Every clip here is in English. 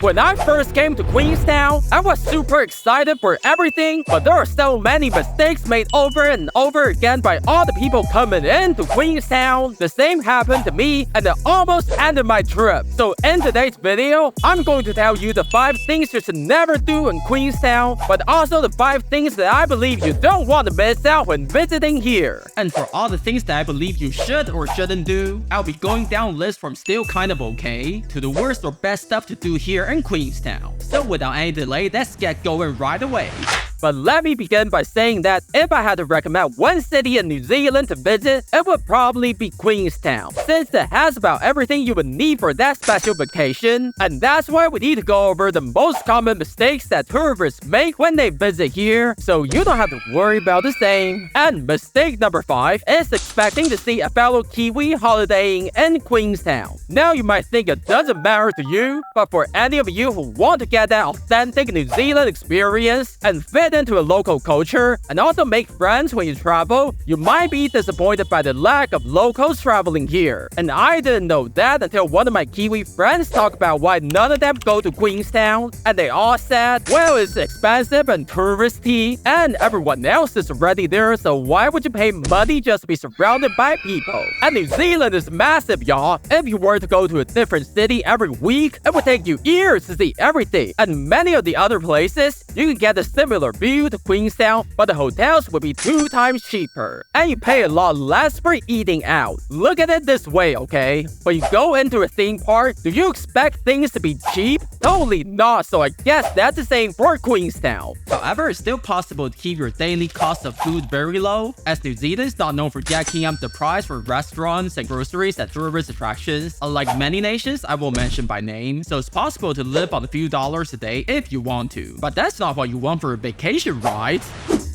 When I first came to Queenstown, I was super excited for everything, but there are so many mistakes made over and over again by all the people coming into Queenstown. The same happened to me, and it almost ended my trip. So in today's video, I'm going to tell you the 5 things you should never do in Queenstown, but also the 5 things that I believe you don't want to miss out when visiting here. And for all the things that I believe you should or shouldn't do, I'll be going down a list from still kind of okay to the worst or best stuff to do here in Queenstown. So without any delay, let's get going right away. But let me begin by saying that if I had to recommend one city in New Zealand to visit, it would probably be Queenstown, since it has about everything you would need for that special vacation. And that's why we need to go over the most common mistakes that tourists make when they visit here, so you don't have to worry about the same. And mistake number 5 is expecting to see a fellow Kiwi holidaying in Queenstown. Now you might think it doesn't matter to you, but for any of you who want to get that authentic New Zealand experience and fit into a local culture and also make friends when you travel, you might be disappointed by the lack of locals traveling here. And I didn't know that until one of my Kiwi friends talked about why none of them go to Queenstown, and they all said, well, it's expensive and touristy, and everyone else is already there, so why would you pay money just to be surrounded by people? And New Zealand is massive, y'all. If you were to go to a different city every week, it would take you years to see everything. And many of the other places, you can get a similar view to Queenstown, but the hotels would be 2 times cheaper, and you pay a lot less for eating out. Look at it this way, okay? When you go into a theme park, do you expect things to be cheap? Totally not, so I guess that's the same for Queenstown. However, it's still possible to keep your daily cost of food very low, as New Zealand is not known for jacking up the price for restaurants and groceries at tourist attractions, unlike many nations I will mention by name, so it's possible to live on a few dollars a day if you want to. But that's not what you want for a vacation, right?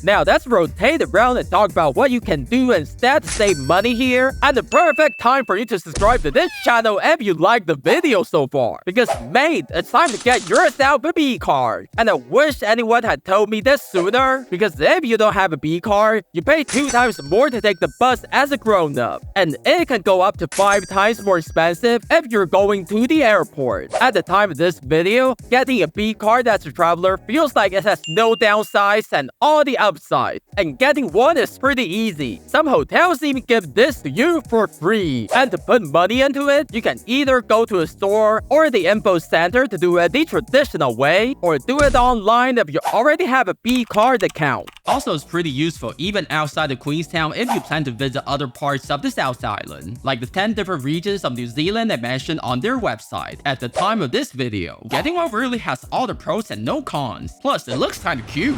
Now let's rotate around and talk about what you can do instead to save money here, and the perfect time for you to subscribe to this channel if you like the video so far. Because mate, it's time to get yourself a B card. And I wish anyone had told me this sooner, because if you don't have a B card, you pay 2 times more to take the bus as a grown-up. And it can go up to 5 times more expensive if you're going to the airport. At the time of this video, getting a B card as a traveler feels like it has no downsides and all the upside, and getting one is pretty easy. Some hotels even give this to you for free. And to put money into it, you can either go to a store or the info center to do it the traditional way, or do it online if you already have a B card account. Also, it's pretty useful even outside of Queenstown if you plan to visit other parts of the South Island, like the 10 different regions of New Zealand I mentioned on their website at the time of this video. Getting one really has all the pros and no cons, plus it looks kinda cute.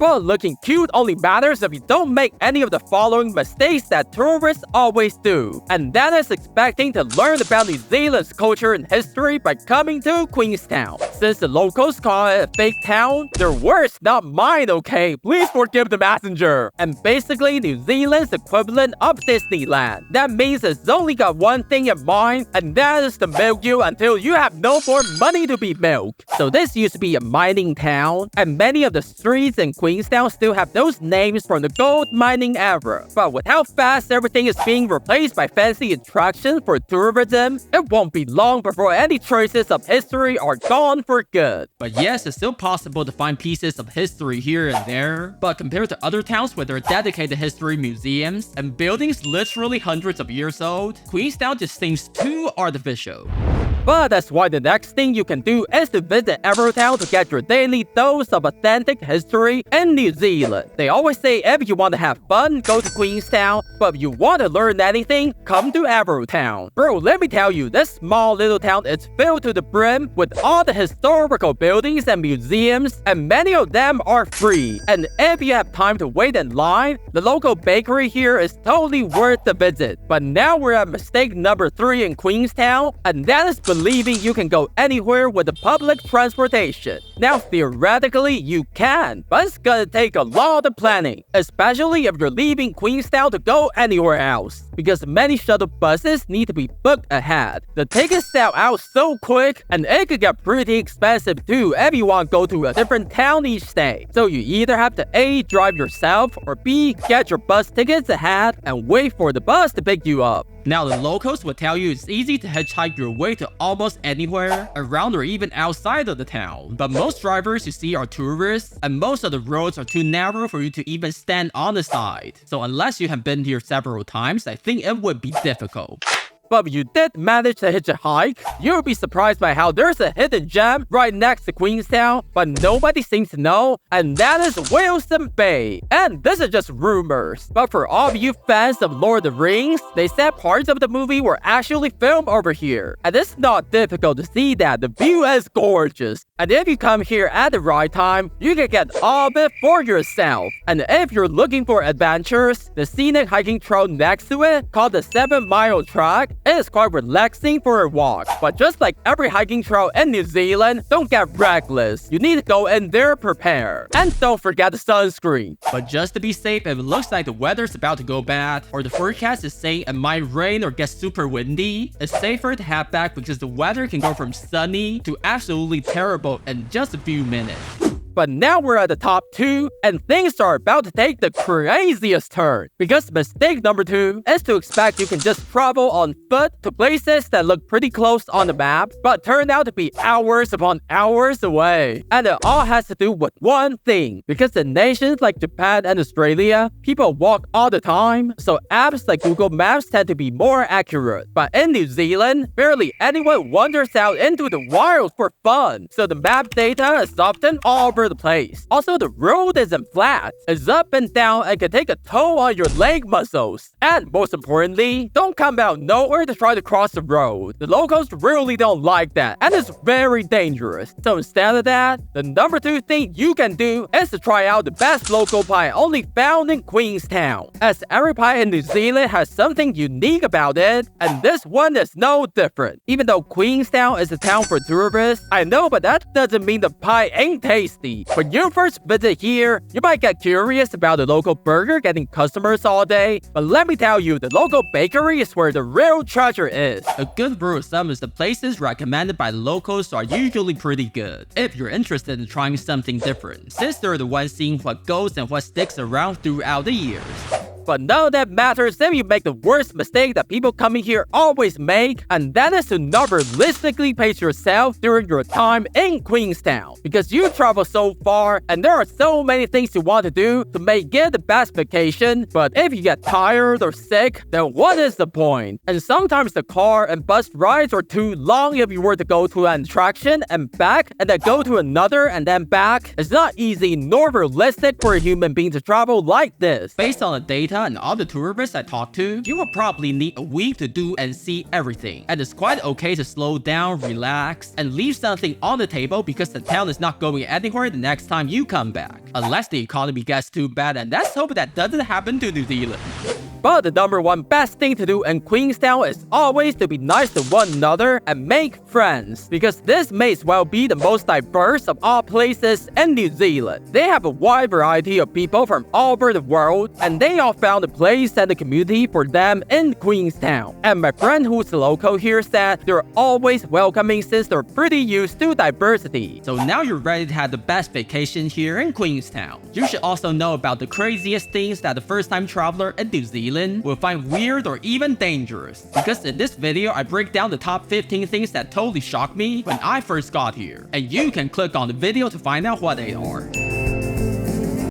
But looking cute only matters if you don't make any of the following mistakes that tourists always do. And that is expecting to learn about New Zealand's culture and history by coming to Queenstown. Since the locals call it a fake town, their words, not mine, okay? Please forgive the messenger. And basically, New Zealand's equivalent of Disneyland. That means it's only got one thing in mind, and that is to milk you until you have no more money to be milked. So this used to be a mining town, and many of the streets in Queenstown still have those names from the gold mining era. But with how fast everything is being replaced by fancy attractions for tourism, it won't be long before any traces of history are gone for good. But yes, it's still possible to find pieces of history here and there, but compared to other towns with their dedicated history museums and buildings literally hundreds of years old, Queenstown just seems too artificial. But that's why the next thing you can do is to visit Arrowtown to get your daily dose of authentic history in New Zealand. They always say if you want to have fun, go to Queenstown, but if you want to learn anything, come to Arrowtown. Bro, let me tell you, this small little town is filled to the brim with all the historical buildings and museums, and many of them are free. And if you have time to wait in line, the local bakery here is totally worth the visit. But now we're at mistake number 3 in Queenstown, and that is believing you can go anywhere with the public transportation. Now, theoretically, you can, but it's gonna take a lot of planning, especially if you're leaving Queenstown to go anywhere else. because many shuttle buses need to be booked ahead. The tickets sell out so quick, and it could get pretty expensive too if you want to go to a different town each day. So you either have to A, drive yourself, or B, get your bus tickets ahead and wait for the bus to pick you up. Now, the locals will tell you it's easy to hitchhike your way to almost anywhere, around or even outside of the town. But most drivers you see are tourists, and most of the roads are too narrow for you to even stand on the side. So unless you have been here several times, I think it would be difficult. But if you did manage to hitch a hike, you'll be surprised by how there's a hidden gem right next to Queenstown, but nobody seems to know, and that is Wilson Bay. And this is just rumors, but for all of you fans of Lord of the Rings, they said parts of the movie were actually filmed over here. And it's not difficult to see that the view is gorgeous. And if you come here at the right time, you can get all of it for yourself. And if you're looking for adventures, the scenic hiking trail next to it, called the 7 Mile Track, is quite relaxing for a walk. But just like every hiking trail in New Zealand, don't get reckless. You need to go in there prepared. And don't forget the sunscreen. But just to be safe, if it looks like the weather's about to go bad, or the forecast is saying it might rain or get super windy, it's safer to head back because the weather can go from sunny to absolutely terrible in just a few minutes. But now we're at the top 2, and things are about to take the craziest turn. Because mistake number 2 is to expect you can just travel on foot to places that look pretty close on the map, but turn out to be hours upon hours away. And it all has to do with one thing. Because in nations like Japan and Australia, people walk all the time, so apps like Google Maps tend to be more accurate. But in New Zealand, barely anyone wanders out into the wild for fun, so the map data is often all over the place. Also, the road isn't flat. It's up and down and can take a toll on your leg muscles. And most importantly, don't come out nowhere to try to cross the road. The locals really don't like that, and it's very dangerous. So instead of that, the number 2 thing you can do is to try out the best local pie only found in Queenstown. As every pie in New Zealand has something unique about it, and this one is no different. Even though Queenstown is a town for tourists, I know, but that doesn't mean the pie ain't tasty. When you first visit here, you might get curious about the local burger getting customers all day, but let me tell you, the local bakery is where the real treasure is. A good rule of thumb is the places recommended by locals are usually pretty good, if you're interested in trying something different, since they're the ones seeing what goes and what sticks around throughout the years. But none of that matters if you make the worst mistake that people coming here always make, and that is to not realistically pace yourself during your time in Queenstown. Because you travel so far, and there are so many things you want to do to make it the best vacation, but if you get tired or sick, then what is the point? And sometimes the car and bus rides are too long if you were to go to an attraction and back, and then go to another and then back. It's not easy nor realistic for a human being to travel like this. Based on the data and all the tourists I talked to, you will probably need a week to do and see everything. And it's quite okay to slow down, relax, and leave something on the table because the town is not going anywhere the next time you come back. Unless the economy gets too bad, and let's hope that doesn't happen to New Zealand. But the number 1 best thing to do in Queenstown is always to be nice to one another and make friends, because this may as well be the most diverse of all places in New Zealand. They have a wide variety of people from all over the world, and they all found a place and a community for them in Queenstown. And my friend who's local here said they're always welcoming since they're pretty used to diversity. So now you're ready to have the best vacation here in Queenstown. You should also know about the craziest things that the first-time traveler in New Zealand will find weird or even dangerous. Because in this video, I break down the top 15 things that totally shocked me when I first got here. And you can click on the video to find out what they are.